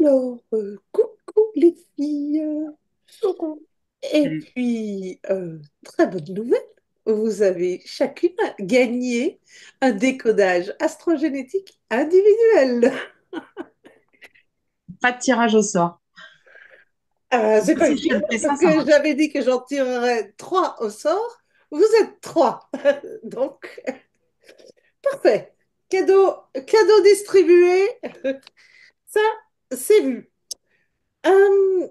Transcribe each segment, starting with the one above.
Alors, coucou les filles. Coucou. Et Salut. puis, très bonne nouvelle, vous avez chacune gagné un décodage astrogénétique individuel. Pas de tirage au sort. C'est Moi, pas si je utile te fais ça, parce ça que marche. j'avais dit que j'en tirerais trois au sort. Vous êtes trois. Donc, parfait. Cadeau distribué. Ça, c'est vu. Euh,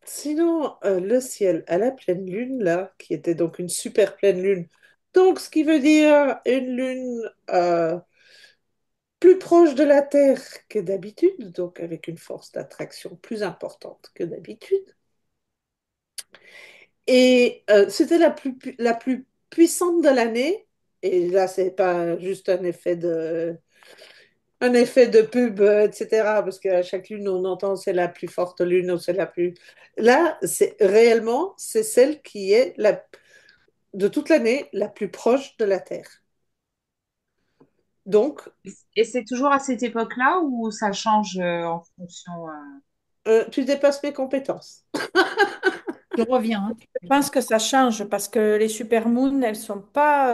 Sinon, le ciel à la pleine lune, là, qui était donc une super pleine lune, donc ce qui veut dire une lune plus proche de la Terre que d'habitude, donc avec une force d'attraction plus importante que d'habitude. Et c'était la plus puissante de l'année. Et là, c'est pas juste un effet de pub, etc. Parce qu'à chaque lune, on entend c'est la plus forte lune ou c'est la plus. Là, c'est celle qui est de toute l'année la plus proche de la Terre. Donc, Et c'est toujours à cette époque-là ou ça change en fonction tu dépasses mes compétences. Je reviens, hein. Je pense que ça change parce que les supermoons, elles sont pas.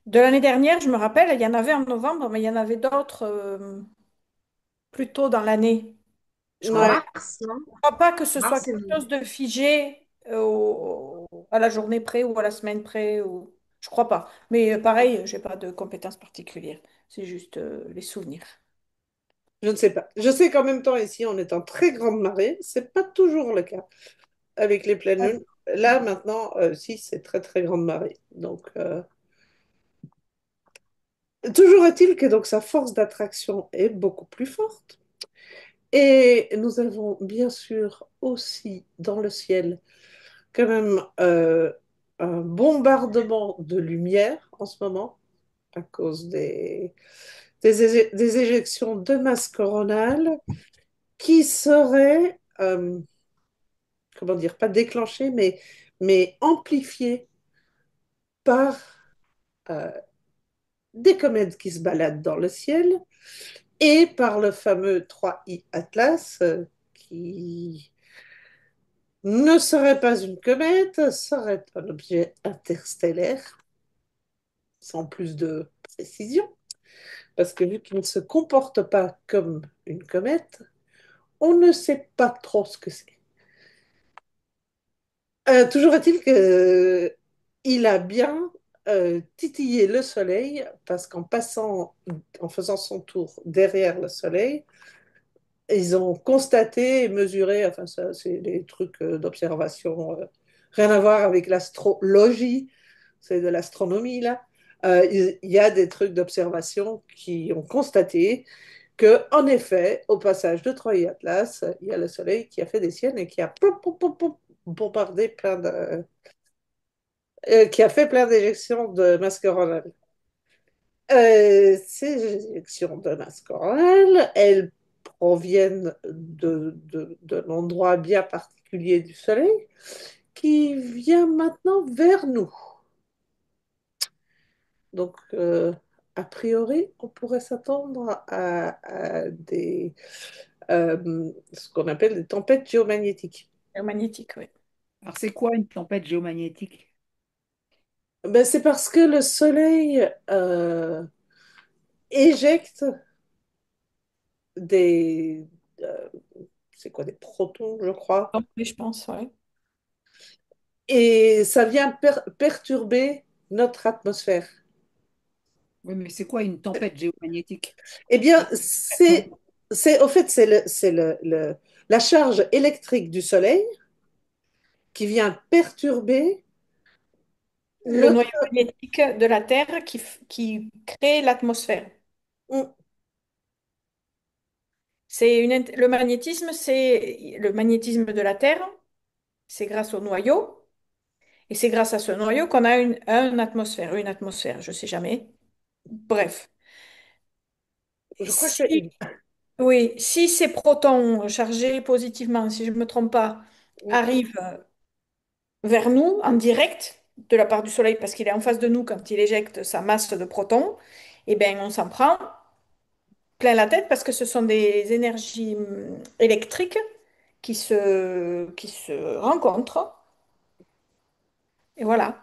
De l'année dernière, je me rappelle, il y en avait en novembre, mais il y en avait d'autres plus tôt dans l'année. Je en crois, Ouais, mars, non? je crois pas que ce soit Mars, c'est quelque chose de figé à la journée près ou à la semaine près. Ou... Je crois pas. Mais pareil, j'ai pas de compétences particulières. C'est juste les souvenirs. je ne sais pas. Je sais qu'en même temps, ici, on est en très grande marée. C'est pas toujours le cas avec les pleines lunes. Là, maintenant, si, c'est très, très grande marée. Donc, toujours est-il que donc, sa force d'attraction est beaucoup plus forte. Et nous avons bien sûr aussi dans le ciel quand même un bombardement de lumière en ce moment à cause des éjections de masse coronale qui seraient, comment dire, pas déclenchées, mais amplifiées par euh, des comètes qui se baladent dans le ciel et par le fameux 3I Atlas qui ne serait pas une comète, serait un objet interstellaire, sans plus de précision, parce que vu qu'il ne se comporte pas comme une comète, on ne sait pas trop ce que c'est. Toujours est-il que il a bien titillé le Soleil, parce qu'en passant, en faisant son tour derrière le Soleil, ils ont constaté et mesuré, enfin ça c'est des trucs d'observation, rien à voir avec l'astrologie, c'est de l'astronomie là. Il y a des trucs d'observation qui ont constaté que, en effet, au passage de Troie et Atlas, il y a le Soleil qui a fait des siennes et qui a bombardé qui a fait plein d'éjections de masse coronale. Ces éjections de masse coronale, elles proviennent d'un endroit bien particulier du Soleil qui vient maintenant vers nous. Donc, a priori, on pourrait s'attendre ce qu'on appelle des tempêtes géomagnétiques. Magnétique, oui. Alors, c'est quoi une tempête géomagnétique? Ben, c'est parce que le Soleil éjecte des, euh, c'est quoi, des protons, je crois, Donc, oui, je pense, oui. et ça vient perturber notre atmosphère. Oui, mais c'est quoi une tempête géomagnétique? Eh bien, Concrètement. au fait, la charge électrique du Soleil qui vient perturber Le noyau notre. magnétique de la Terre qui crée l'atmosphère. C'est le magnétisme de la Terre, c'est grâce au noyau, et c'est grâce à ce noyau qu'on a une atmosphère, je sais jamais. Bref, Je crois que c'est si, oui, si ces protons chargés positivement, si je ne me trompe pas, arrivent vers nous en direct de la part du Soleil, parce qu'il est en face de nous quand il éjecte sa masse de protons, eh bien, on s'en prend plein la tête parce que ce sont des énergies électriques qui se rencontrent. Et voilà.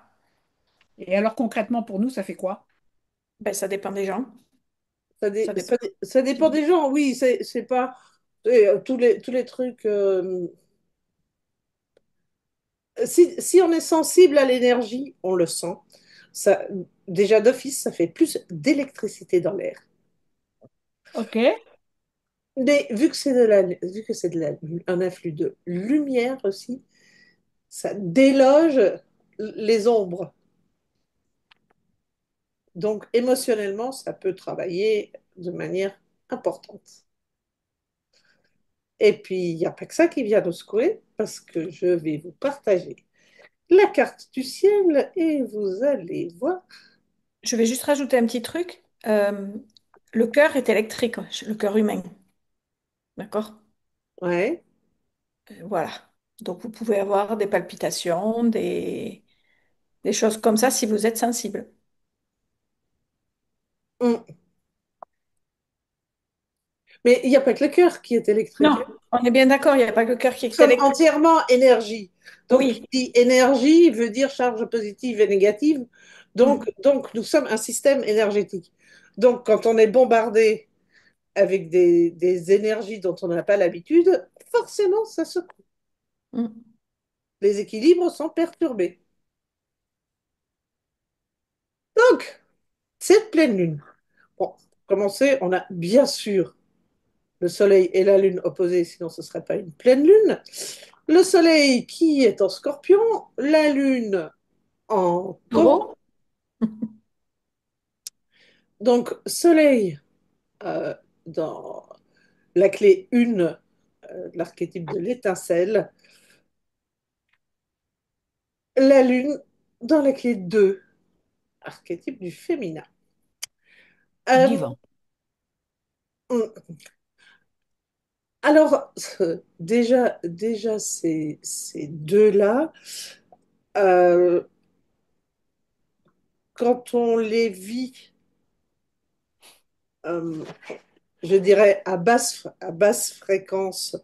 Et alors concrètement pour nous, ça fait quoi? Ben, ça dépend des gens. Ça dépend. Ça dépend des gens, oui, c'est pas tous les trucs. Si on est sensible à l'énergie, on le sent. Ça, déjà d'office, ça fait plus d'électricité dans l'air. Ok. Mais vu que c'est un influx de lumière aussi, ça déloge les ombres. Donc émotionnellement, ça peut travailler de manière importante. Et puis, il n'y a pas que ça qui vient nous secouer, parce que je vais vous partager la carte du ciel et vous allez voir. Je vais juste rajouter un petit truc. Le cœur est électrique, le cœur humain. D'accord? Ouais. Voilà. Donc, vous pouvez avoir des palpitations, des choses comme ça si vous êtes sensible. Mm. Mais il n'y a pas que le cœur qui est électrique, Non, hein. on est bien d'accord, il n'y a pas que le cœur qui Nous est sommes électrique. entièrement énergie. Donc, qui Oui. dit énergie veut dire charge positive et négative. Mm. Donc, nous sommes un système énergétique. Donc, quand on est bombardé avec des énergies dont on n'a pas l'habitude, forcément, ça secoue. Mm. Les équilibres sont perturbés. Donc, cette pleine lune, bon, pour commencer, on a bien sûr le Soleil et la Lune opposés, sinon ce ne serait pas une pleine Lune. Le Soleil qui est en Scorpion, la Lune en Taureau. Taureau? Donc, Soleil euh, dans la clé 1, l'archétype de l'étincelle, la Lune dans la clé 2, archétype du féminin. Du Euh, divan. alors, déjà ces deux-là, euh, quand on les vit, euh, je dirais à basse fréquence,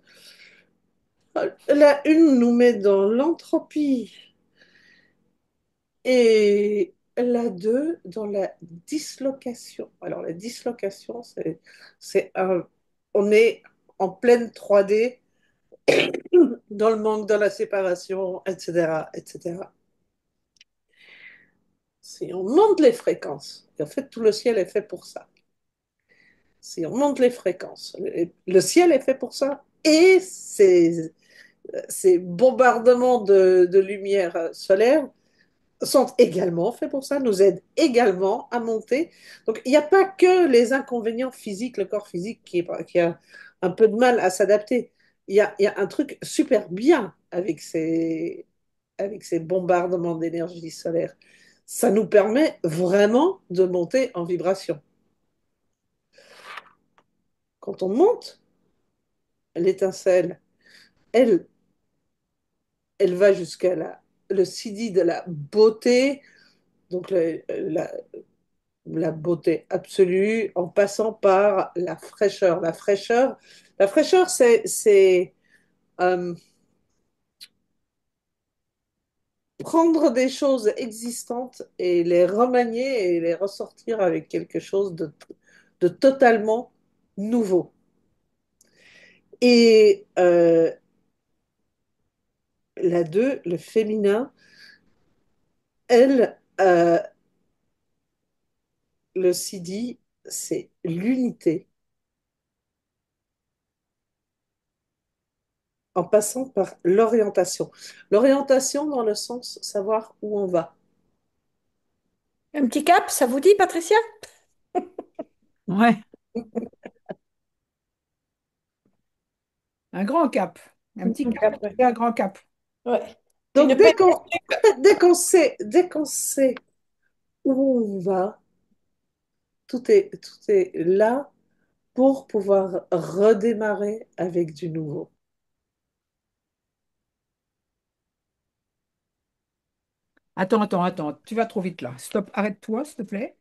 la une nous met dans l'entropie et la 2 dans la dislocation. Alors la dislocation, on est en pleine 3D, dans le manque, dans la séparation, etc., etc. Si on monte les fréquences, et en fait tout le ciel est fait pour ça. Si on monte les fréquences, le ciel est fait pour ça, et ces bombardements de lumière solaire sont également faits pour ça, nous aident également à monter. Donc, il n'y a pas que les inconvénients physiques, le corps physique qui a un peu de mal à s'adapter. Il y a un truc super bien avec ces bombardements d'énergie solaire. Ça nous permet vraiment de monter en vibration. Quand on monte, l'étincelle, elle, elle va jusqu'à le sidi de la beauté, donc la beauté absolue, en passant par la fraîcheur. La fraîcheur, c'est euh, prendre des choses existantes et les remanier et les ressortir avec quelque chose de totalement nouveau. Et la 2, le féminin, elle, le sidi, c'est l'unité, en passant par l'orientation. L'orientation dans le sens savoir où on va. Un petit cap, ça vous dit, Patricia? Ouais. Un grand cap. Un petit Un cap cap, ouais. et un grand cap. Ouais. Donc, Une paire. en fait, dès qu'on sait où on va, tout est là pour pouvoir redémarrer avec du nouveau. Attends. Tu vas trop vite là. Stop, arrête-toi, s'il te plaît,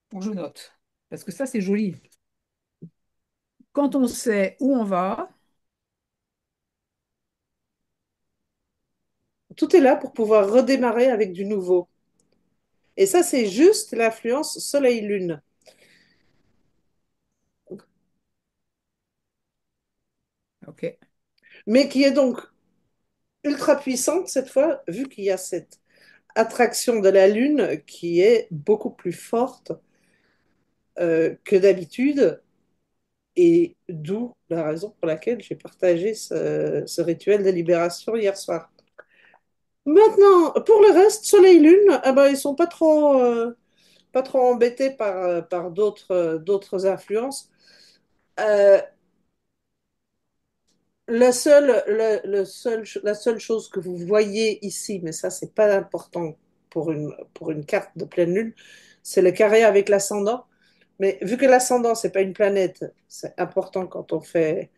pour que je note. Parce que ça, c'est joli. quand on sait où on va, Tout est là pour pouvoir redémarrer avec du nouveau. Et ça, c'est juste l'influence Soleil-Lune, ok. mais qui est donc ultra puissante cette fois, vu qu'il y a cette attraction de la Lune qui est beaucoup plus forte que d'habitude, et d'où la raison pour laquelle j'ai partagé ce rituel de libération hier soir. Maintenant, pour le reste, Soleil-Lune, eh ben, ils sont pas trop embêtés par d'autres influences. Euh, la seule chose que vous voyez ici, mais ça, c'est pas important pour une carte de pleine lune, c'est le carré avec l'ascendant. Mais vu que l'ascendant, c'est pas une planète, c'est important quand on fait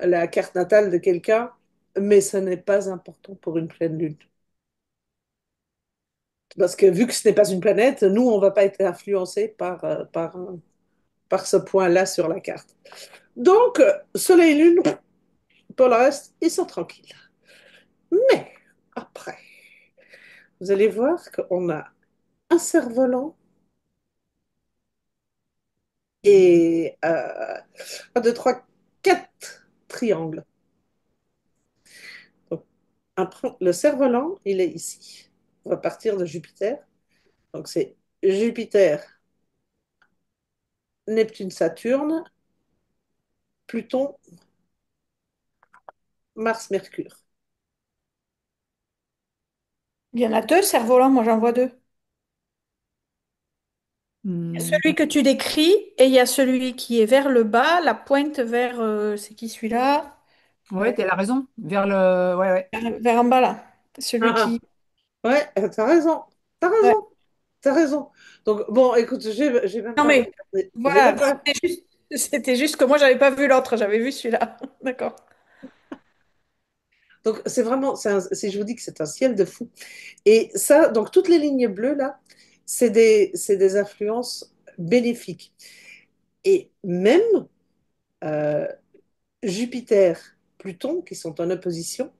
la carte natale de quelqu'un, mais ce n'est pas important pour une pleine lune. Parce que vu que ce n'est pas une planète, nous, on va pas être influencés par ce point-là sur la carte. Donc, Soleil-Lune, pour le reste, ils sont tranquilles. Mais après, vous allez voir qu'on a un cerf-volant et un, deux, trois, quatre triangles. Donc, le cerf-volant, il est ici. On va partir de Jupiter. Donc, c'est Jupiter, Neptune, Saturne, Pluton, Mars, Mercure. Il y en a deux cerfs-volants, moi j'en vois deux. Il y a Hmm, celui que tu décris et il y a celui qui est vers le bas, la pointe vers, c'est qui celui-là? ouais, t'as la raison. Vers le. Ouais, ouais. Vers en bas là. Celui Ah, qui. ah. Ouais, t'as raison. T'as Ouais. raison. T'as raison. Donc, bon, écoute, j'ai même Non pas mais regardé. J'ai même voilà, pas. c'était juste que moi j'avais pas vu l'autre, j'avais vu celui-là. D'accord. Donc, c'est vraiment, si je vous dis que c'est un ciel de fou. Et ça, donc, toutes les lignes bleues, là, c'est des influences bénéfiques. Et même euh, Jupiter, Pluton, qui sont en opposition,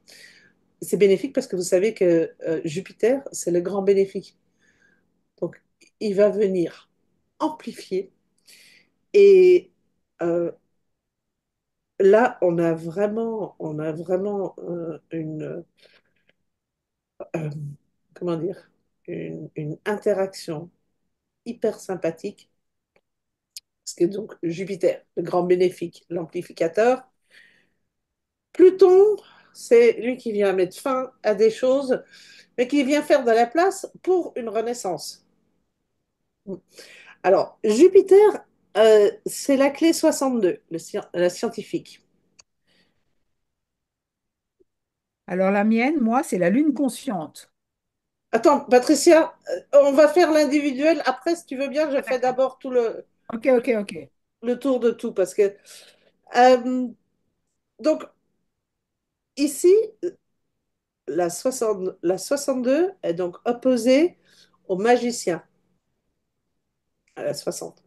c'est bénéfique parce que vous savez que Jupiter, c'est le grand bénéfique. Donc, il va venir amplifier. Et là, on a vraiment euh, comment dire, une interaction hyper sympathique. Parce que donc Jupiter, le grand bénéfique, l'amplificateur. Pluton, c'est lui qui vient mettre fin à des choses, mais qui vient faire de la place pour une renaissance. Alors, Jupiter, c'est la clé 62, la scientifique. Alors la mienne, moi, c'est la lune consciente. Attends, Patricia, on va faire l'individuel. Après, si tu veux bien, je Ah, fais d'accord. d'abord Ok, ok, ok. le tour de tout. Parce que, euh, donc, ici, la 62 est donc opposée au magicien, à la 60.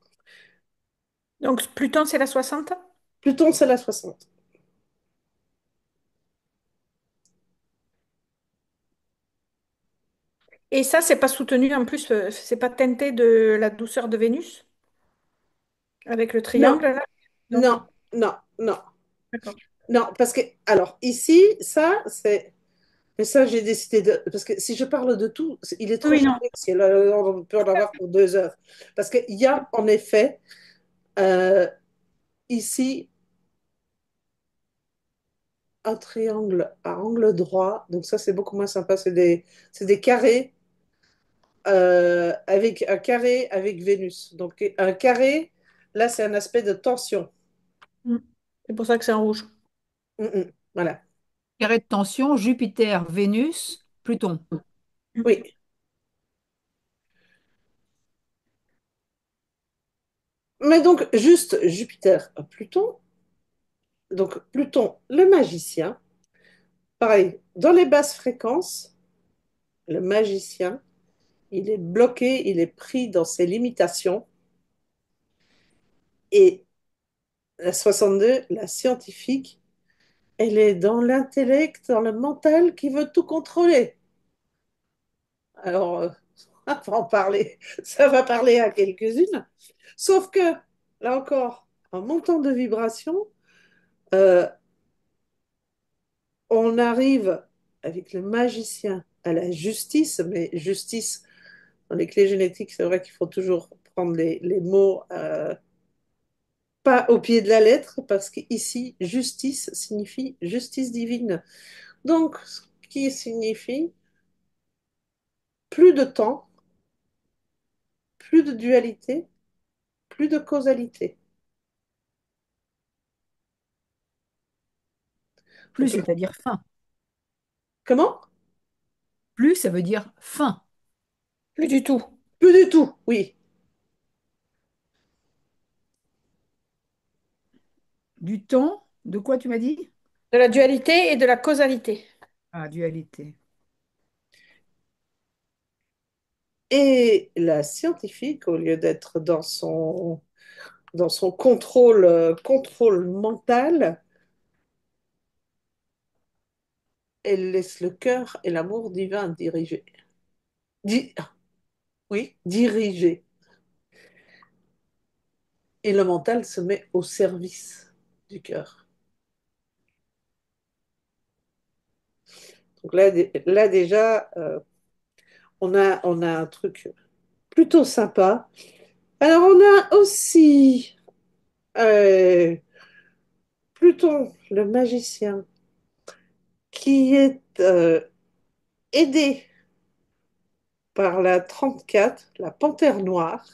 Donc Pluton c'est la 60. Pluton, c'est la 60. Et ça, c'est pas soutenu en plus, c'est pas teinté de la douceur de Vénus avec le Non, triangle là? Non, non, non, non, d'accord. non, parce que, alors, ici, ça, c'est. Mais ça, j'ai décidé de. Parce que si je parle de tout, il est trop Oui, non. chargé. Si on peut en avoir pour 2 heures. Parce qu'il y a, en effet, euh, ici, un triangle à angle droit. Donc, ça, c'est beaucoup moins sympa. C'est des carrés avec un carré avec Vénus. Donc, un carré, là, c'est un aspect de tension. Mm. C'est pour ça que c'est en rouge. Voilà. Carré de tension, Jupiter, Vénus, Pluton. Mm. Oui. Mais donc, juste Jupiter, Pluton. Donc, Pluton, le magicien. Pareil, dans les basses fréquences, le magicien, il est bloqué, il est pris dans ses limitations. Et La 62, la scientifique, elle est dans l'intellect, dans le mental qui veut tout contrôler. Alors, on va en parler, ça va parler à quelques-unes. Sauf que, là encore, en montant de vibration, euh, on arrive avec le magicien à la justice, mais justice dans les clés génétiques, c'est vrai qu'il faut toujours prendre les mots pas au pied de la lettre, parce qu'ici, justice signifie justice divine. Donc, ce qui signifie plus de temps, plus de dualité, plus de causalité. Plus, Donc, c'est-à-dire fin. comment? Plus, ça veut dire fin. Plus du tout. Plus du tout, oui. Du temps, de quoi tu m'as dit? De la dualité et de la causalité. Ah, dualité. Et la scientifique, au lieu d'être dans son contrôle, contrôle mental, elle laisse le cœur et l'amour divin diriger. Ah, oui, diriger. Et le mental se met au service du cœur. Donc là déjà, on a un truc plutôt sympa. Alors on a aussi euh, Pluton, le magicien, qui est aidé par la 34, la panthère noire,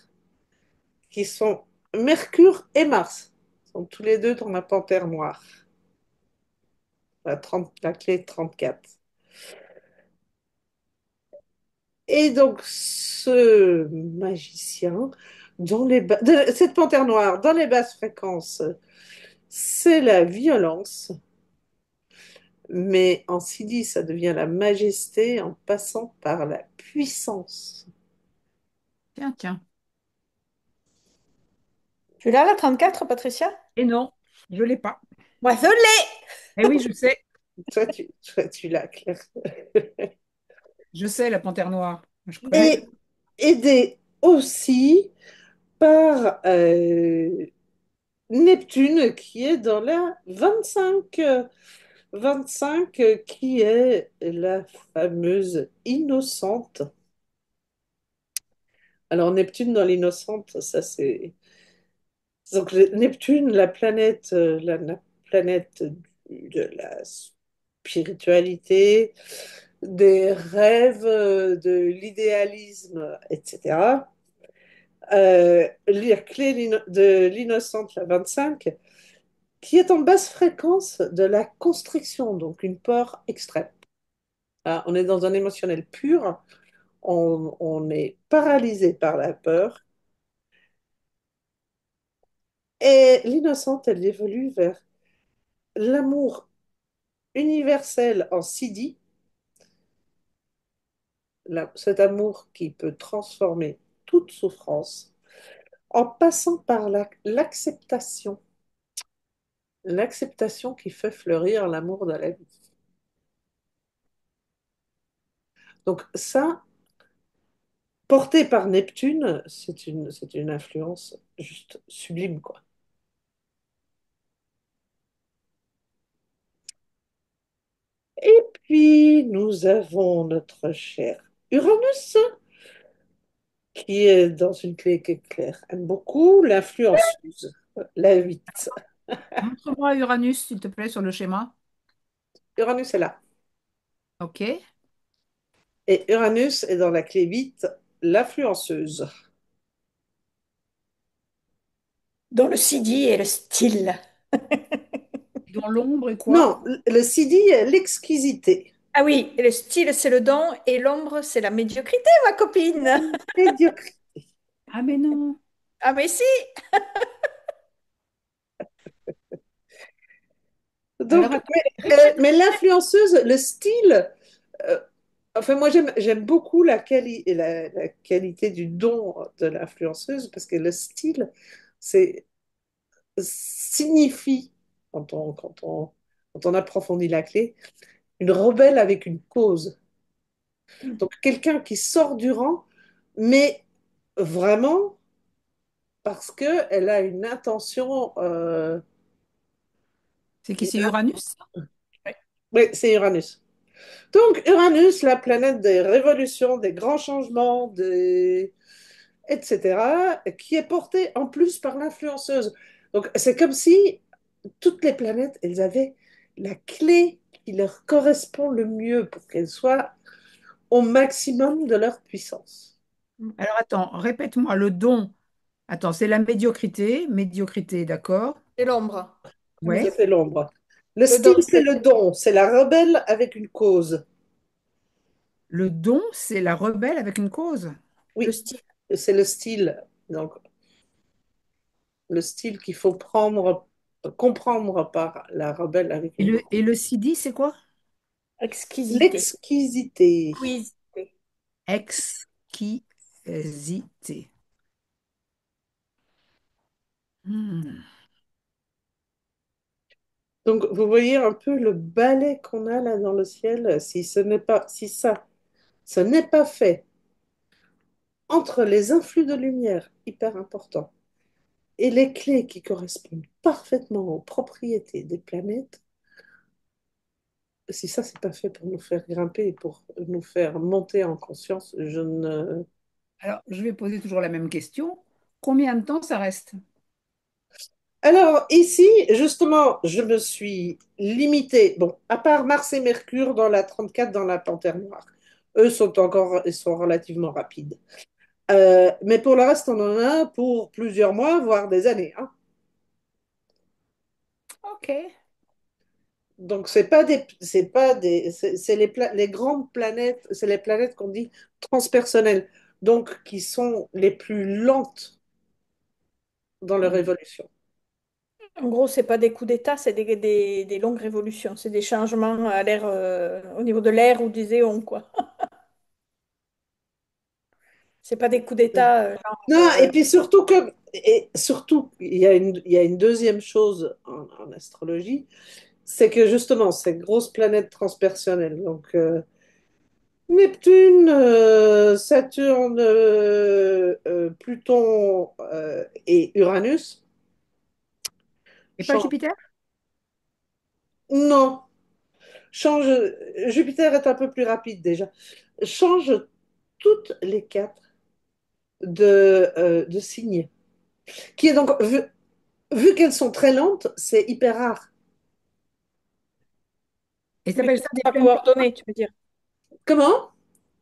qui sont Mercure et Mars. Ils sont tous les deux dans la panthère noire, la clé 34. Et donc, ce magicien, cette panthère noire, dans les basses fréquences, c'est la violence, mais en Sidi, ça devient la majesté en passant par la puissance. Tiens, tiens. Tu l'as la 34, Patricia? Et non, je ne l'ai pas. Moi, je l'ai! Eh oui, je sais. Toi, tu l'as, Claire. Je sais, la panthère noire. Je connais. Et aidé aussi par Neptune, qui est dans la 25. 25, qui est la fameuse innocente. Alors, Neptune dans l'innocente, ça c'est. Donc, Neptune, la planète de la spiritualité, des rêves, de l'idéalisme, etc. La clé de l'innocente, la 25, qui est en basse fréquence de la constriction, donc une peur extrême. Ah, on est dans un émotionnel pur, on est paralysé par la peur, et l'innocente, elle évolue vers l'amour universel en Sidi, cet amour qui peut transformer toute souffrance, en passant par l'acceptation, l'acceptation qui fait fleurir l'amour de la vie. Donc ça, porté par Neptune, c'est une influence juste sublime, quoi. Et puis, nous avons notre cher Uranus, qui est dans une clé que Claire aime beaucoup, l'influenceuse, la 8. Montre-moi Uranus, s'il te plaît, sur le schéma. Uranus est là. OK. Et Uranus est dans la clé 8, l'influenceuse. Dans le CD et le style. Dans l'ombre et quoi? Non, le Sidi est l'exquisité. Ah oui, et le style, c'est le don et l'ombre, c'est la médiocrité, ma copine. Médiocre. Ah, mais non. Ah mais si! Alors, Donc, attends, répète. mais l'influenceuse, le style, euh, enfin moi j'aime beaucoup la qualité du don de l'influenceuse parce que le style, c'est signifie, quand on approfondit la clé, une rebelle avec une cause. Donc quelqu'un qui sort du rang, mais vraiment parce qu'elle a une intention. C'est qui, c'est Uranus? Ouais. Oui, c'est Uranus. Donc Uranus, la planète des révolutions, des grands changements, etc., qui est portée en plus par l'influenceuse. Donc c'est comme si toutes les planètes, elles avaient la clé qui leur correspond le mieux pour qu'elles soient au maximum de leur puissance. Alors attends, répète-moi le don. Attends, c'est la médiocrité. Médiocrité, d'accord. C'est l'ombre. Ouais. Ça, Mais c'est l'ombre. Le le style, don, c'est le don. C'est la rebelle avec une cause. Le don, c'est la rebelle avec une cause. le Oui, style. c'est le style. Donc, le style qu'il faut prendre, comprendre par la rebelle avec une cause. Et le CD, c'est quoi? Exquisité. L'exquisité. Exquisité. Exquisité. Hmm. Donc, vous voyez un peu le balai qu'on a là dans le ciel. Si ce n'est pas, si ça, ce n'est pas fait entre les influx de lumière hyper importants et les clés qui correspondent parfaitement aux propriétés des planètes, si ça, c'est pas fait pour nous faire grimper et pour nous faire monter en conscience, je ne... Alors, je vais poser toujours la même question. Combien de temps ça reste? Alors, ici, justement, je me suis limitée, bon, à part Mars et Mercure dans la 34 dans la Panthère Noire. Eux sont encore, ils sont relativement rapides. Mais pour le reste, on en a pour plusieurs mois, voire des années, hein. Ok. Donc, c'est les grandes planètes, c'est les planètes qu'on dit transpersonnelles, donc qui sont les plus lentes dans leur Hmm. évolution. En gros, c'est pas des coups d'État, c'est des longues révolutions. C'est des changements à l'air, au niveau de l'air ou des éons, quoi. C'est pas des coups d'État, Non, et puis surtout et surtout, il y a une deuxième chose en astrologie, c'est que justement, ces grosses planètes transpersonnelles, donc Neptune, Saturne, Pluton et Uranus, Et pas changent. Jupiter? Non, change. Jupiter est un peu plus rapide déjà. Change toutes les quatre de signes. Qui est donc, vu qu'elles sont très lentes, c'est hyper rare. Et mais que s'appelle ça ça des soit planètes. coordonné, tu veux dire. Comment?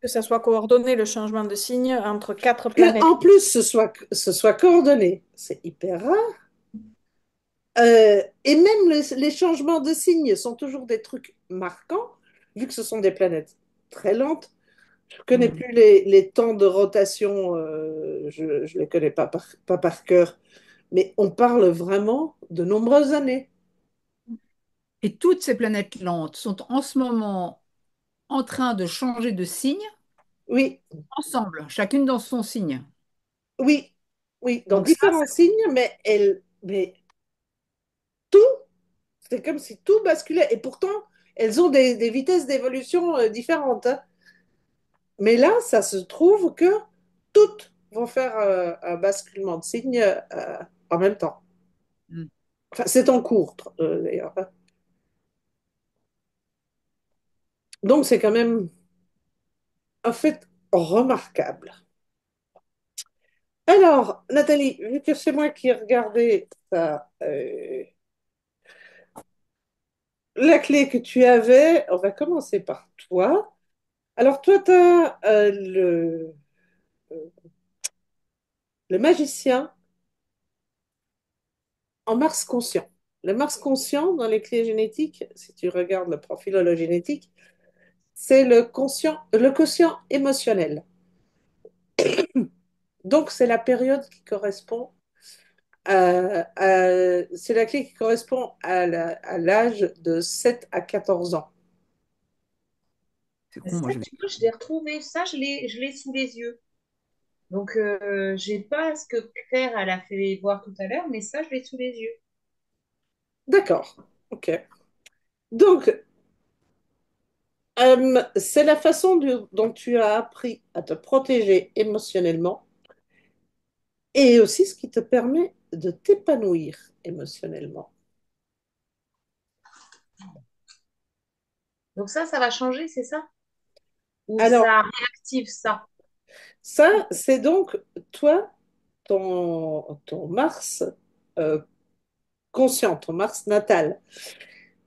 Que ça soit coordonné, le changement de signe entre quatre Que planètes. en plus ce soit coordonné, c'est hyper rare. Et même les changements de signes sont toujours des trucs marquants, vu que ce sont des planètes très lentes. Je ne connais Hmm. plus les temps de rotation, je ne les connais pas par cœur, mais on parle vraiment de nombreuses années. Et toutes ces planètes lentes sont en ce moment en train de changer de signe Oui, ensemble, chacune dans son signe. oui, oui, dans Donc ça, différents signes, mais tout, c'est comme si tout basculait. Et pourtant, elles ont des vitesses d'évolution différentes, hein. Mais là, ça se trouve que toutes vont faire un basculement de signe en même temps. hmm. Enfin, c'est en cours, d'ailleurs, hein. Donc, c'est quand même un fait remarquable. Alors, Nathalie, vu que c'est moi qui ai regardé la clé que tu avais, on va commencer par toi. Alors, toi, tu as le magicien en Mars conscient. Le Mars conscient, dans les clés génétiques, si tu regardes le profil hologénétique, c'est le quotient émotionnel. Donc, c'est la période qui correspond c'est la clé qui correspond à l'âge de 7 à 14 ans. C'est con, moi Ça, je vais. tu vois, je l'ai retrouvé. Ça, je l'ai sous les yeux. Donc, j'ai pas ce que Claire, elle a fait voir tout à l'heure, mais ça, je l'ai sous les yeux. D'accord. OK. Donc, c'est la façon dont tu as appris à te protéger émotionnellement et aussi ce qui te permet de t'épanouir émotionnellement. Donc ça va changer, c'est ça? Ou Alors, ça réactive ça? ça, c'est donc toi, ton Mars euh, conscient, ton Mars natal.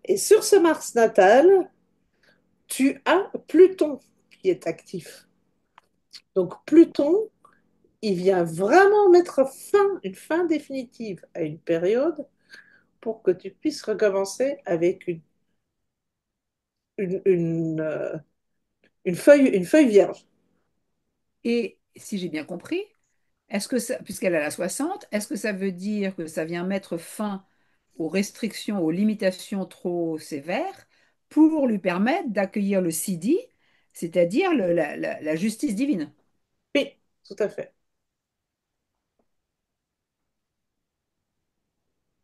Et sur ce Mars natal, tu as Pluton qui est actif. Donc Pluton, il vient vraiment mettre une fin définitive à une période pour que tu puisses recommencer avec une, une, euh, une feuille vierge. Et si j'ai bien compris, est-ce que ça, puisqu'elle a la 60, est-ce que ça veut dire que ça vient mettre fin aux restrictions, aux limitations trop sévères pour lui permettre d'accueillir le Sidi, c'est-à-dire la justice divine? Oui, tout à fait.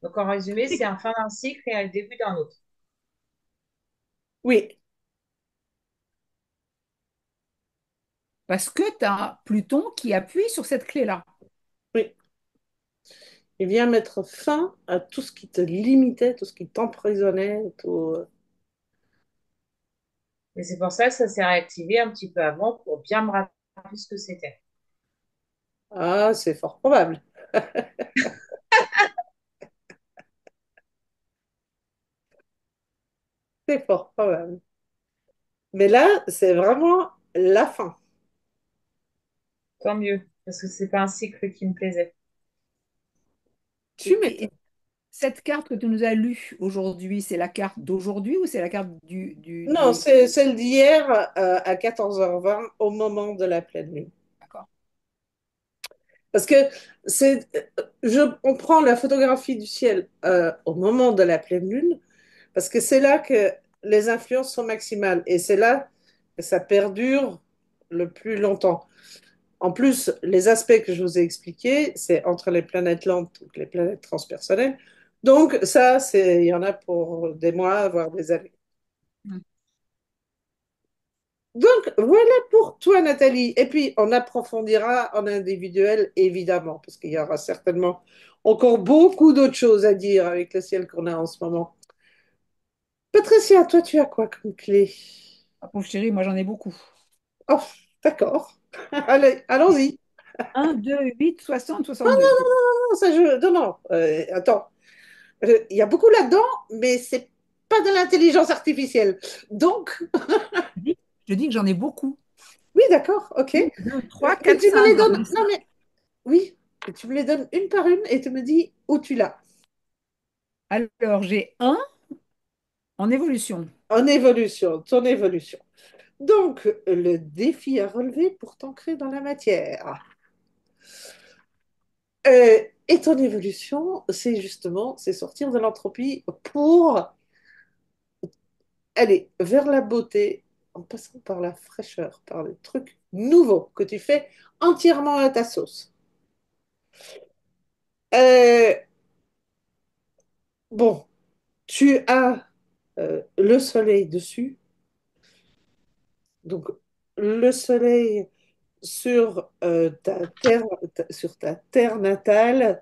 Donc en résumé, c'est un fin d'un cycle et un début d'un autre. Oui, Parce que tu as Pluton qui appuie sur cette clé-là. oui. Il vient mettre fin à tout ce qui te limitait, tout ce qui t'emprisonnait, tout. Et c'est pour ça que ça s'est réactivé un petit peu avant pour bien me rappeler ce que c'était. Ah, c'est fort probable. C'est fort probable. Mais là, c'est vraiment la fin. Tant mieux, parce que c'est pas un cycle qui me plaisait. Tu Et m'étonnes. cette carte que tu nous as lue aujourd'hui, c'est la carte d'aujourd'hui ou c'est la carte Non, du... c'est celle d'hier à 14h20 au moment de la pleine lune. D'accord. Parce que on prend la photographie du ciel au moment de la pleine lune, parce que c'est là que les influences sont maximales et c'est là que ça perdure le plus longtemps. En plus, les aspects que je vous ai expliqués, c'est entre les planètes lentes, donc les planètes transpersonnelles. Donc ça, il y en a pour des mois, voire des années. Mm. Donc voilà pour toi, Nathalie. Et puis on approfondira en individuel, évidemment, parce qu'il y aura certainement encore beaucoup d'autres choses à dire avec le ciel qu'on a en ce moment. Patricia, toi, tu as quoi comme clé? Ah, pauvre chérie, moi j'en ai beaucoup. Oh, d'accord. Allez, allons-y. 1, 2, 8, 60, Non, 62. non, non, non. Attends. Il y a beaucoup là-dedans, mais c'est pas de l'intelligence artificielle. Donc, Je dis, je dis que j'en ai beaucoup. oui, d'accord, ok. 1, 2, 3, Mais 4, tu me 5. les J'en donnes. ai Non, 5. mais oui, tu me les donnes une par une et tu me dis où tu l'as. Alors, j'ai un en évolution. En évolution, ton évolution. Donc, le défi à relever pour t'ancrer dans la matière. Et ton évolution, c'est sortir de l'entropie pour aller vers la beauté en passant par la fraîcheur, par le truc nouveau que tu fais entièrement à ta sauce. Euh, bon, tu as le soleil dessus, donc le soleil sur sur ta terre natale,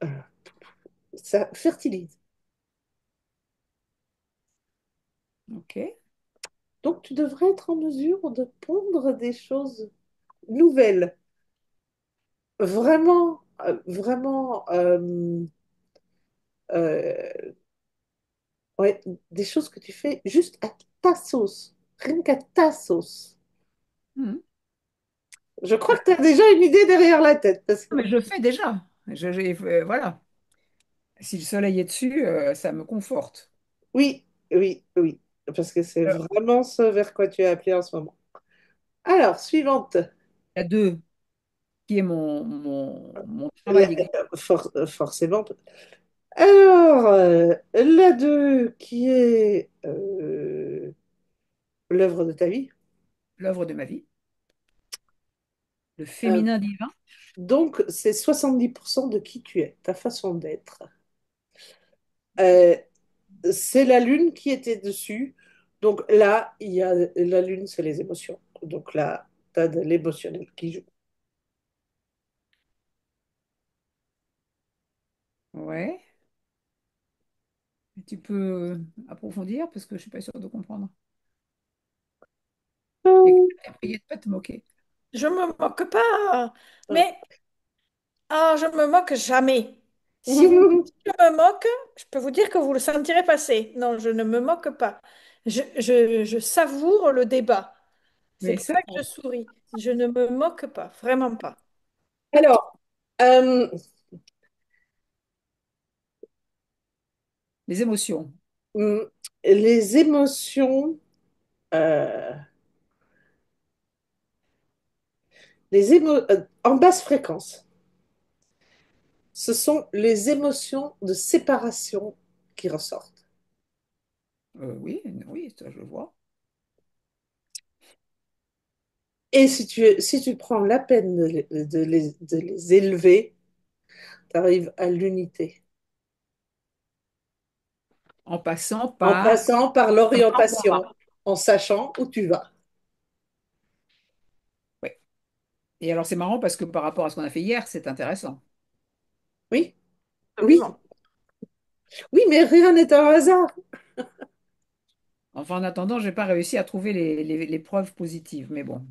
euh, ça fertilise. OK. Donc, tu devrais être en mesure de pondre des choses nouvelles, vraiment, vraiment, euh, ouais, des choses que tu fais juste à ta sauce, rien qu'à ta sauce. Mhm. Je crois que tu as déjà une idée derrière la tête, parce que Mais je fais déjà. Voilà. Si le soleil est dessus, ça me conforte. oui, oui, oui, parce que c'est Alors, vraiment ce vers quoi tu es appelé en ce moment. Alors, suivante. il y a deux qui est mon travail également. Forcément. Alors, la 2 qui est l'œuvre de ta vie. L'œuvre de ma vie. Le Euh, féminin divin? donc, c'est 70% de qui tu es, ta façon d'être. Euh, c'est la lune qui était dessus. Donc là, il y a la lune, c'est les émotions. Donc là, tu as de l'émotionnel qui joue. Ouais. Tu peux approfondir parce que je suis pas sûre de comprendre. Et Euh, prier de pas te moquer. Je me moque pas, euh. mais je me moque jamais. Si vous me dites que je me moque, je peux vous dire que vous le sentirez passer. Non, je ne me moque pas. Je savoure le débat. C'est Mais pour ça, ça que je souris. Je ne me moque pas, vraiment pas. Alors, euh, les émotions. hum, les émotions, euh, en basse fréquence, ce sont les émotions de séparation qui ressortent. Oui, oui, ça je vois. Et si tu prends la peine de les élever, tu arrives à l'unité. En passant En par passant par un grand l'orientation, moi. en sachant où tu vas. Oui. Et alors c'est marrant parce que par rapport à ce qu'on a fait hier, c'est intéressant. Oui, oui, Absolument. oui, mais rien n'est un hasard. Enfin, en attendant, j'ai pas réussi à trouver les preuves positives, mais bon,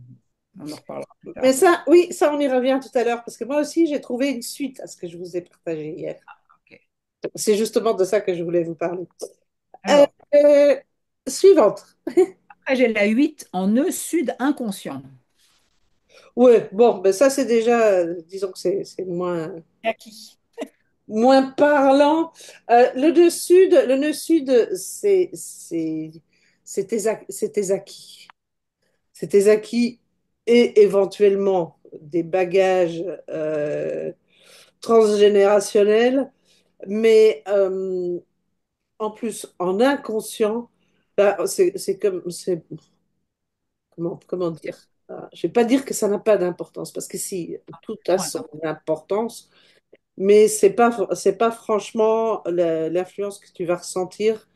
on en reparlera plus Mais tard. ça, oui, ça, on y revient tout à l'heure, parce que moi aussi, j'ai trouvé une suite à ce que je vous ai partagé hier. Ok. C'est justement de ça que je voulais vous parler. Euh, Alors, euh, suivante. après j'ai la 8 en nœud sud inconscient. Ouais, bon, ben ça, c'est déjà, disons que c'est moins, moins parlant. Le nœud sud, c'est tes acquis. C'est tes acquis et éventuellement des bagages transgénérationnels, mais en plus, en inconscient, là, comment dire? Je ne vais pas dire que ça n'a pas d'importance, parce que si, tout a Point son important. importance, mais c'est pas franchement l'influence que tu vas ressentir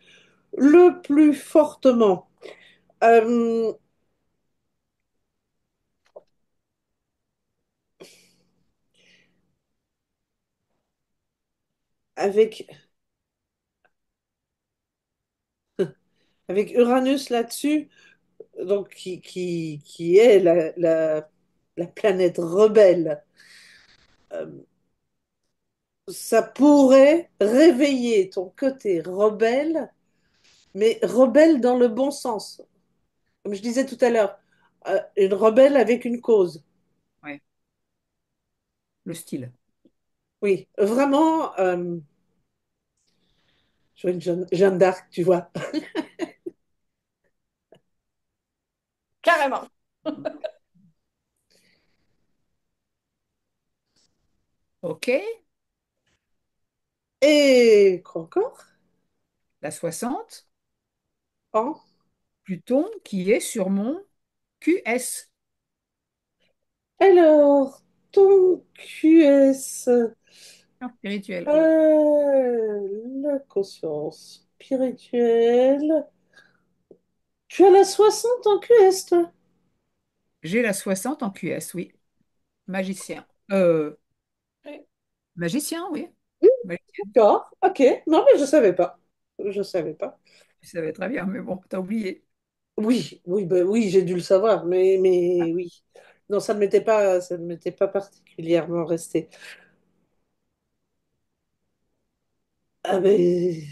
le plus fortement. Euh, avec, avec Uranus là-dessus, donc qui est la planète rebelle, euh, ça pourrait réveiller ton côté rebelle, mais rebelle dans le bon sens. Comme je disais tout à l'heure, une rebelle avec une cause. Ouais, le style. Oui, vraiment, je vois une Jeanne d'Arc, tu vois. Carrément. Ok, Et quoi encore? la 60, Hein. Pluton qui est sur mon QS. Alors, ton QS, Ah, spirituel. la conscience spirituelle. Tu as la 60 en QS, toi? J'ai la 60 en QS, oui. Magicien. Oui. Magicien, oui. Oui, Magicien, d'accord, ok. Non, mais je savais pas. Je savais pas. tu savais très bien, mais bon, t'as oublié. Oui, oui, ben oui, j'ai dû le savoir, mais oui. Non, ça ne m'était pas particulièrement resté. Ah, mais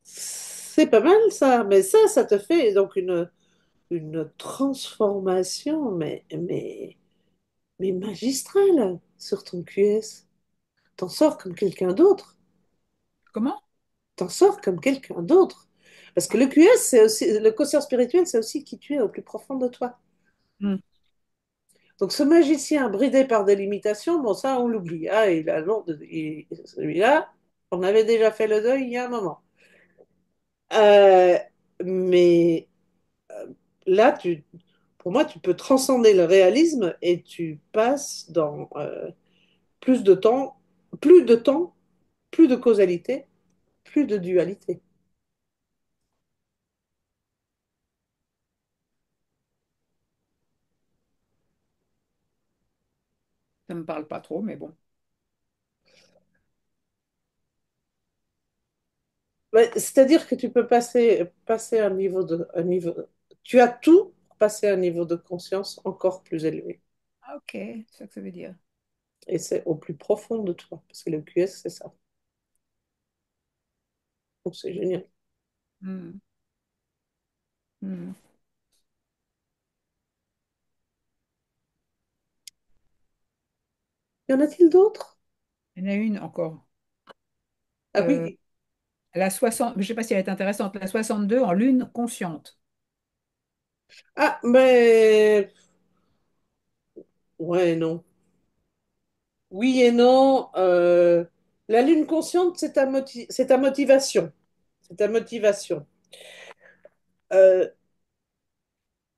c'est pas mal ça. Mais ça te fait donc une transformation, mais magistrale sur ton QS. T'en sors comme quelqu'un d'autre. Comment? T'en sors comme quelqu'un d'autre. Parce que le QS, c'est aussi, le quotient spirituel, c'est aussi qui tu es au plus profond de toi. Hmm. Donc ce magicien bridé par des limitations, bon ça on l'oublie. Ah, celui-là, on avait déjà fait le deuil il y a un moment. Euh, mais là, pour moi, tu peux transcender le réalisme et tu passes dans plus de temps, plus de temps, plus de causalité, plus de dualité. Ça me parle pas trop, mais bon. Ouais, c'est-à-dire que tu peux passer un niveau, tu as tout pour passer à un niveau de conscience encore plus élevé. Ah, ok, c'est ça que ça veut dire. Et c'est au plus profond de toi, parce que le QS, c'est ça. Donc c'est génial. Hmm. Hmm. Y en a-t-il d'autres? Il y en a une encore. Ah Euh, oui. la 60, je ne sais pas si elle est intéressante, la 62 en lune consciente. Ah, mais ouais, non. Oui et non. La lune consciente, c'est ta motivation. C'est ta motivation. Euh,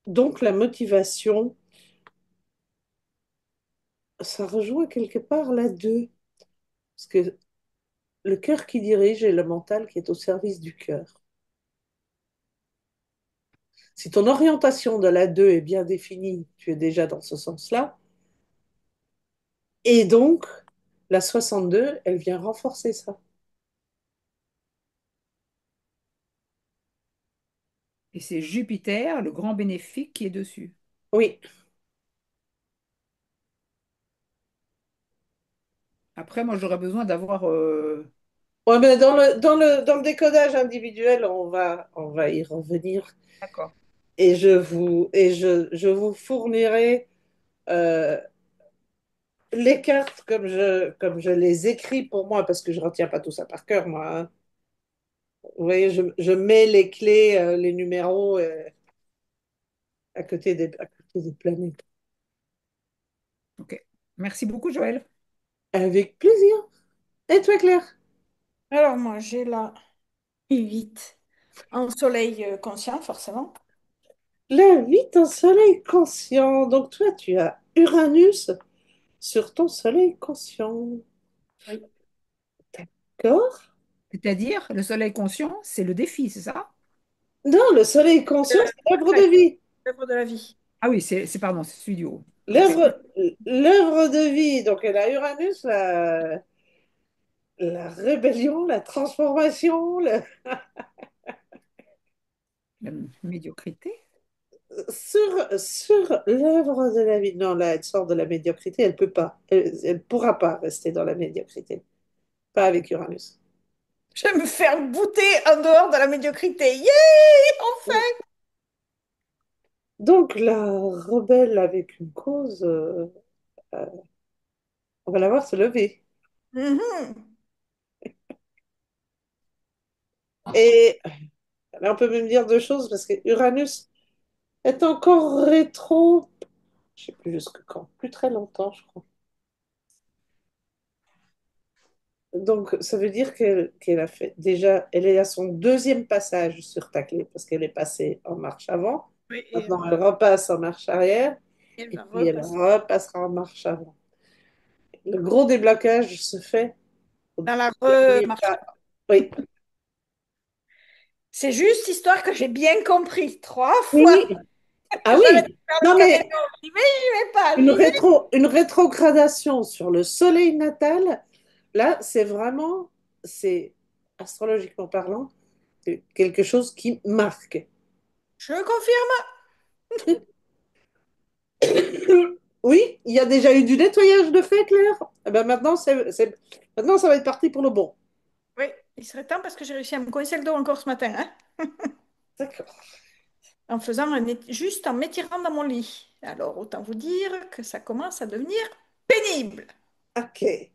donc la motivation, ça rejoint quelque part la deux. Parce que le cœur qui dirige et le mental qui est au service du cœur. Si ton orientation de la 2 est bien définie, tu es déjà dans ce sens-là. Et donc, la 62, elle vient renforcer ça. Et c'est Jupiter, le grand bénéfique, qui est dessus. Oui. Après, moi, j'aurais besoin d'avoir... Ouais, mais dans le décodage individuel, on va y revenir. D'accord. Je vous fournirai euh, les cartes comme je les écris pour moi, parce que je ne retiens pas tout ça par cœur, moi, hein. Vous voyez, je mets les clés, les numéros à côté des planètes. Ok. Merci beaucoup, Joël. Avec plaisir. Et toi, Claire? Alors moi, j'ai la 8 en soleil conscient, forcément. La vie, ton soleil conscient. Donc toi, tu as Uranus sur ton soleil conscient. Oui. D'accord? C'est-à-dire, le soleil conscient, c'est le défi, c'est ça? Non, le soleil conscient, c'est l'œuvre de vie. L'œuvre de la vie. Ah oui, pardon, c'est celui du haut. Ok. L'œuvre, l'œuvre de vie. Donc elle a Uranus, la rébellion, la transformation, La médiocrité. sur l'œuvre de la vie. Non, là, elle sort de la médiocrité, elle peut pas. Elle pourra pas rester dans la médiocrité. Pas avec Uranus. Je vais me faire bouter en dehors de la médiocrité. Yeah! Enfin! Donc la rebelle avec une cause, euh, on va la voir se lever. Mhm. Et là, on peut même dire deux choses parce que Uranus est encore rétro, je sais plus jusque quand, plus très longtemps, je crois. Donc, ça veut dire qu'elle a fait déjà, elle est à son deuxième passage sur ta clé parce qu'elle est passée en marche avant. Oui, Maintenant, elle repasse en marche arrière elle et va puis elle repasser repassera en marche avant. Le gros déblocage se fait au dans la dernier remarche. pas. Oui, C'est juste histoire que j'ai bien compris 3 fois. oui, ah J'arrête de oui. faire le Non, mais caméléon. J'y vais pas, j'y vais. une rétrogradation sur le soleil natal, là, c'est vraiment, c'est astrologiquement parlant, c'est quelque chose qui marque. Je confirme. Oui, il y a déjà eu du nettoyage de fait, Claire. Eh ben maintenant, maintenant, ça va être parti pour le bon. Oui, il serait temps parce que j'ai réussi à me coincer le dos encore ce matin, hein, D'accord. en faisant juste en m'étirant dans mon lit. Alors, autant vous dire que ça commence à devenir pénible. Ok.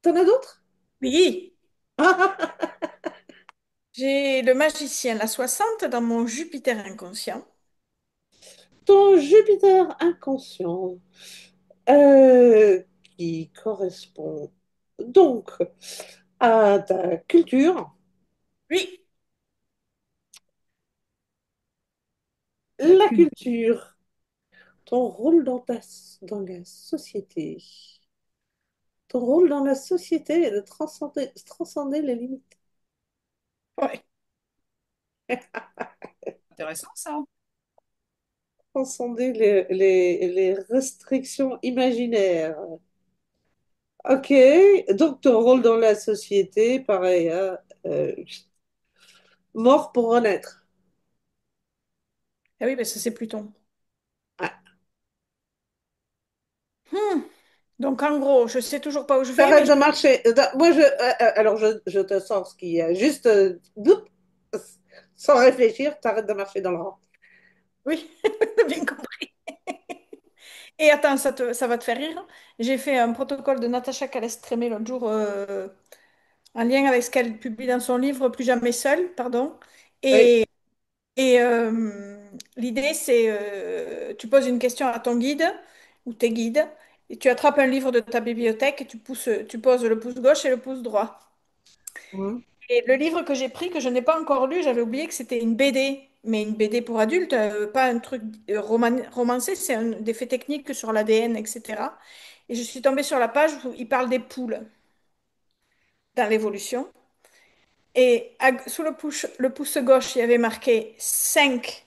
T'en as d'autres? Oui, j'ai le magicien, la 60 dans mon Jupiter inconscient. Ton Jupiter inconscient, qui correspond donc à ta culture, Oui, La La culture. culture, ton rôle dans la société. Ton rôle dans la société est de transcender les limites. Ouais. Intéressant ça. Transcender les restrictions imaginaires. Ok, donc ton rôle dans la société, pareil, hein, mort pour renaître. Ah oui, parce que c'est Pluton. Ah, Hmm. Donc en gros, je sais toujours pas où je vais, mais t'arrêtes de marcher. Moi, alors je te sens ce qu'il y a. Juste, bloup, sans réfléchir, t'arrêtes de marcher dans le rang. oui, t'as bien compris. Et attends, ça va te faire rire. J'ai fait un protocole de Natacha Calestrémé l'autre jour, en lien avec ce qu'elle publie dans son livre Plus jamais seule, pardon. Oui. Et, et l'idée, c'est tu poses une question à ton guide ou tes guides, et tu attrapes un livre de ta bibliothèque et tu poses le pouce gauche et le pouce droit. Mhm. Et le livre que j'ai pris, que je n'ai pas encore lu, j'avais oublié que c'était une BD, mais une BD pour adultes, pas un truc romancé, c'est des faits techniques sur l'ADN, etc. Et je suis tombée sur la page où il parle des poules dans l'évolution. Et sous le pouce gauche, il y avait marqué 5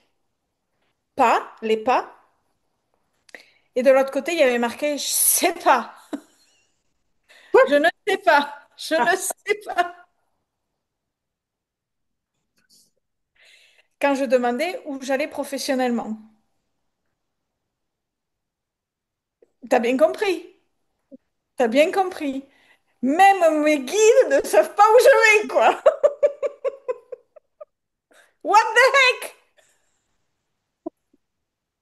pas, les pas. Et de l'autre côté, il y avait marqué je sais pas, je ne sais pas, je ne Ah, sais pas. Quand je demandais où j'allais professionnellement. T'as bien compris? T'as bien compris? Même mes guides ne savent pas où je vais, quoi. What the heck?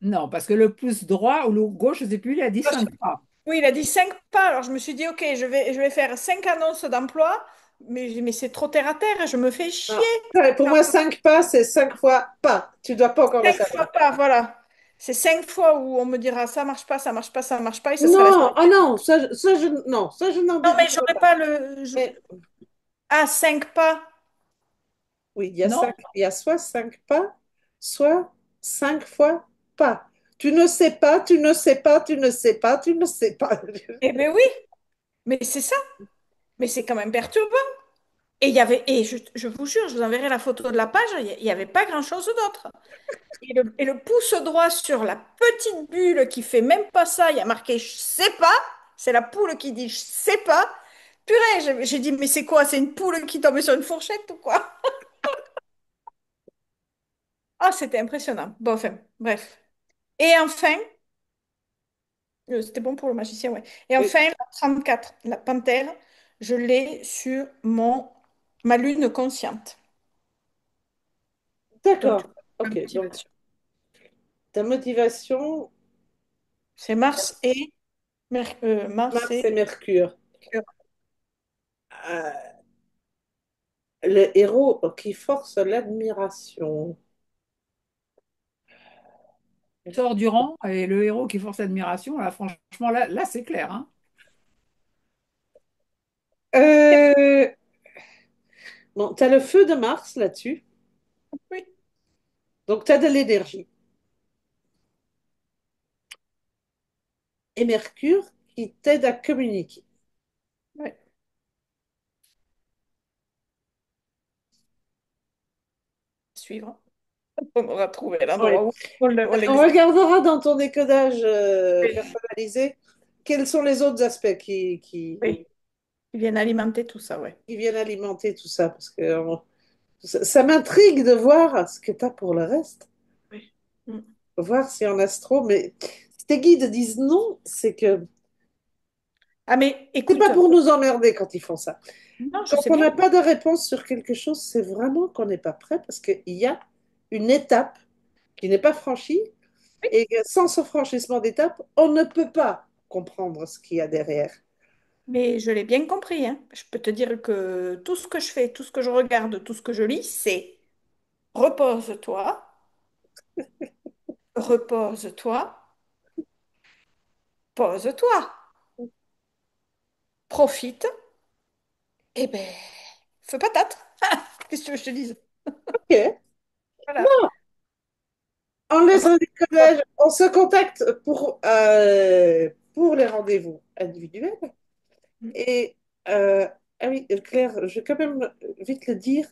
Non, parce que le pouce droit ou le gauche, je ne sais plus, il a dit 5 pas. Oui, il a dit 5 pas. Alors je me suis dit, ok, je vais faire 5 annonces d'emploi, mais c'est trop terre à terre, je me fais chier. non. Ouais, pour moi, 5 pas, c'est 5 fois pas. Tu dois pas encore le 5 fois savoir. pas, voilà. C'est 5 fois où on me dira ça marche pas, ça marche pas, ça marche pas, et ça sera la Non, semaine. ah non, non, ça, je n'en Non, mais déduirai j'aurais pas. pas le. Mais Ah, 5 pas. oui, Non, il y a soit 5 pas, soit 5 fois pas. Tu ne sais pas, tu ne sais pas, tu ne sais pas, tu ne sais pas. Eh bien oui, mais c'est ça. Mais c'est quand même perturbant. Et je vous jure, je vous enverrai la photo de la page, il n'y avait pas grand-chose d'autre. Et le pouce droit sur la petite bulle qui fait même pas ça, il y a marqué je sais pas. C'est la poule qui dit je sais pas. Purée, j'ai dit mais c'est quoi? C'est une poule qui tombe sur une fourchette ou quoi? Ah, c'était impressionnant. Bon, enfin, bref. Et enfin, c'était bon pour le magicien, ouais. Et Oui, enfin, la 34, la panthère, je l'ai sur ma lune consciente. Donc, tu d'accord. vois, ma Ok, donc motivation. ta motivation, C'est Mars Mars et et Mercure. Mercure. Euh, le héros qui force l'admiration. sort du rang et le héros qui force l'admiration, là, franchement, là c'est clair, hein. Euh, bon, tu as le feu de Mars là-dessus, Oui, donc tu as de l'énergie. Et Mercure qui t'aide à communiquer. oui. Suivre. On aura trouvé Oui. l'endroit où on On l'exerce. regardera dans ton décodage Oui, personnalisé quels sont les autres aspects oui. Ils viennent alimenter tout ça, ouais. qui viennent alimenter tout ça, parce que ça m'intrigue de voir ce que tu as pour le reste, Oui. Mm. voir si en astro, mais si tes guides disent non, c'est que Ah, mais c'est écoute, pas pour nous emmerder quand ils font ça. non, je Quand sais on bien. n'a pas de réponse sur quelque chose, c'est vraiment qu'on n'est pas prêt, parce qu'il y a une étape qui n'est pas franchie, Oui, et que sans ce franchissement d'étape, on ne peut pas comprendre ce qu'il y a derrière. mais je l'ai bien compris, hein. Je peux te dire que tout ce que je fais, tout ce que je regarde, tout ce que je lis, c'est repose-toi, repose-toi, pose-toi, profite, et ben, fais patate. Qu'est-ce que tu veux que je te dise? Ok. Voilà. On laisse un décodage. On se contacte pour les rendez-vous individuels. Et ah oui, Claire, je vais quand même vite le dire,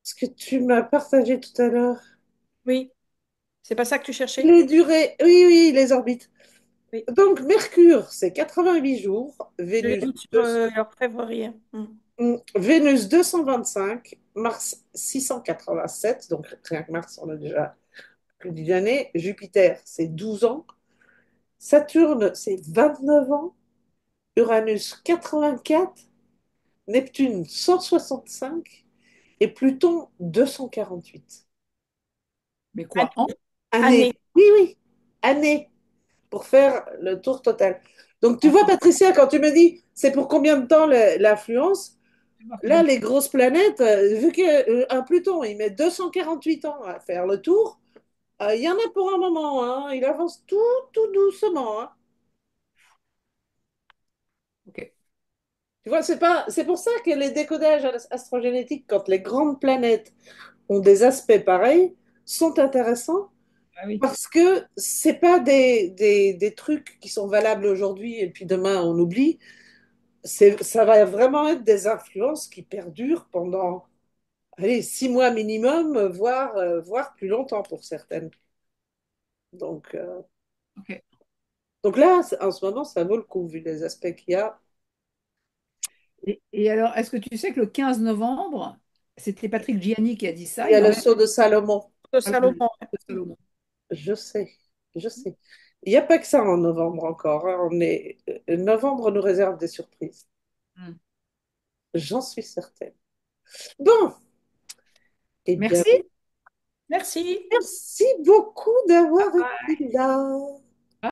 ce que tu m'as partagé tout à l'heure. Oui, c'est pas ça que tu cherchais? Les durées, oui, oui, les orbites. Oui, Donc, Mercure, c'est 88 jours, je l'ai mis sur l'orfèvrerie. Vénus 225, Mars 687, donc rien que Mars, on a déjà plus d'une année. Jupiter, c'est 12 ans. Saturne, c'est 29 ans. Uranus, 84. Neptune, 165. Et Pluton, 248. Mais quoi, Année. Année. Année. Oui, oui. Année. Pour faire le tour total. Donc, tu en vois, France? Patricia, quand tu me dis c'est pour combien de temps l'influence, Je vais voir là, combien de les temps. grosses planètes, vu qu'un Pluton, il met 248 ans à faire le tour, il y en a pour un moment, hein. Il avance tout, tout doucement, hein. Ok. Tu vois, c'est pour ça que les décodages astrogénétiques, quand les grandes planètes ont des aspects pareils, sont intéressants Ah oui. parce que c'est pas des trucs qui sont valables aujourd'hui et puis demain on oublie. Ça va vraiment être des influences qui perdurent pendant, allez, 6 mois minimum, voire plus longtemps pour certaines. Donc, euh, Ok. donc là, en ce moment, ça vaut le coup vu les aspects qu'il y a. Et alors, est-ce que tu sais que le 15 novembre, c'était Patrick Gianni qui a dit Il ça, y a il le en sceau de Salomon. De parle de Salomon. Salomon. Je sais, je sais. Il n'y a pas que ça en novembre encore, hein. Novembre nous réserve des surprises. Hmm. J'en suis certaine. Bon, eh bien, Merci. Merci. merci beaucoup d'avoir été là.